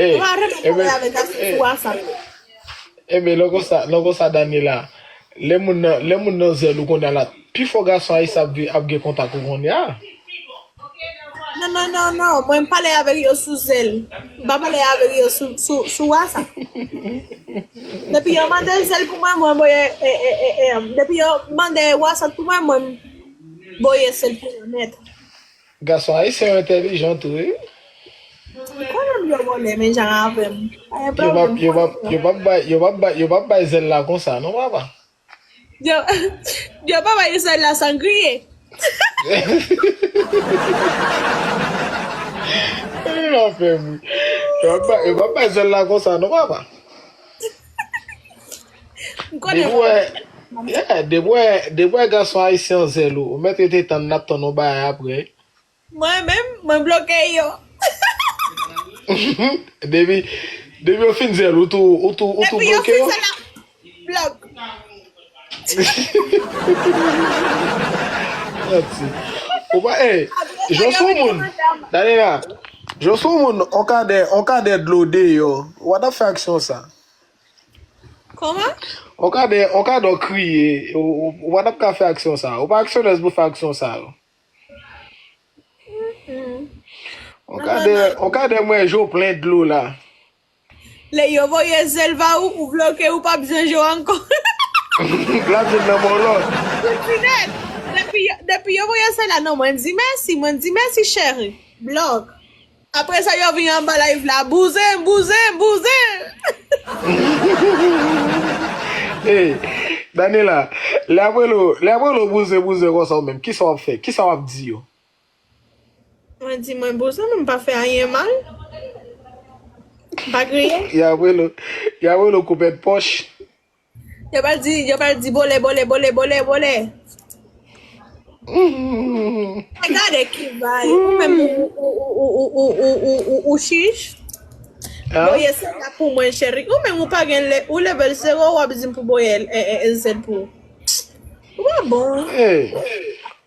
On Eh, va répondre avec un sur WhatsApp. mais logo ça Daniela. Les moun nan zèl ou qu'on a là. Puis faut garçon ay sa ap gen contact qu'on ya. Non. Moi, je parle avec eux sous elle. Je parle avec eux sous WhatsApp. Depuis que je demande elle pour moi, depuis que je demande WhatsApp pour moi, je celle pour net. Garçon ay c'est intelligent tout. Quoi même je voler, mais j'en avais. Yo pa bay zèl là comme ça, non papa? Je pas voyer celle là sans crier. Non fait oui. Yo pa bay zèl là comme ça, non papa? Des fois garçon haïtien zèl ou mettre tes tan nap ton no bay après. Moi-même, je bloqué yo. Devi au fin zèl ou tout Depuis yo bloqué. fin celle là, bloc. Ou pa, je sou moun. Daniela, je sou moun on ka de dlode yo. Ou da fè aksyon sa? Comment? On ka de kriye. Ou da ka fè aksyon sa? Ou pa aksyon les pou fè aksyon sa yo? On ka de mwen jo plein d'lo la. Le yo voye zelva ou bloqué ou pas besoin de jouer encore. La vin nan mon lot. Depuis yo voye celle-là, non, moi dis merci chérie. Bloc. Après ça, yo vient en bas live là, bouzer. Hey, Daniela, le apre lo bouze kon sa ou men, ki sa wap fè? Ki sa wap di yo? Moi dis moi bouzer, même pas fait rien mal. Pas crier. Ya apre lo koupe de poche. Yo pas dit bolé. Regardez qui va, ou même ou chiche. Boye c'est là pour moi chérie. Ou même ou pas gagne ou level 0 ou a besoin pour boye c'est pour. Ouais bon. Hey,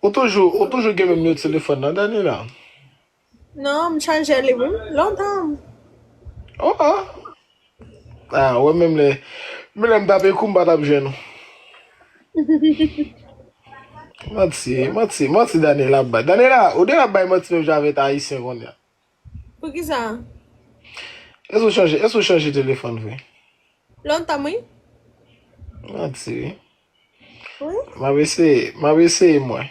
ou toujou gen mèm yo telefon nan, Daniela? Non, me changer les bons. Longtemps. Oh, ouais, même les tape koumba tap jen nou. Mati Daniela bay. Daniela, ou de la bay mati nou jave ta haïtien kon ya? Pour qui ça? Est-ce ou change téléphone vwe? Longtemps oui? Mati. Oui? Ma vese moi.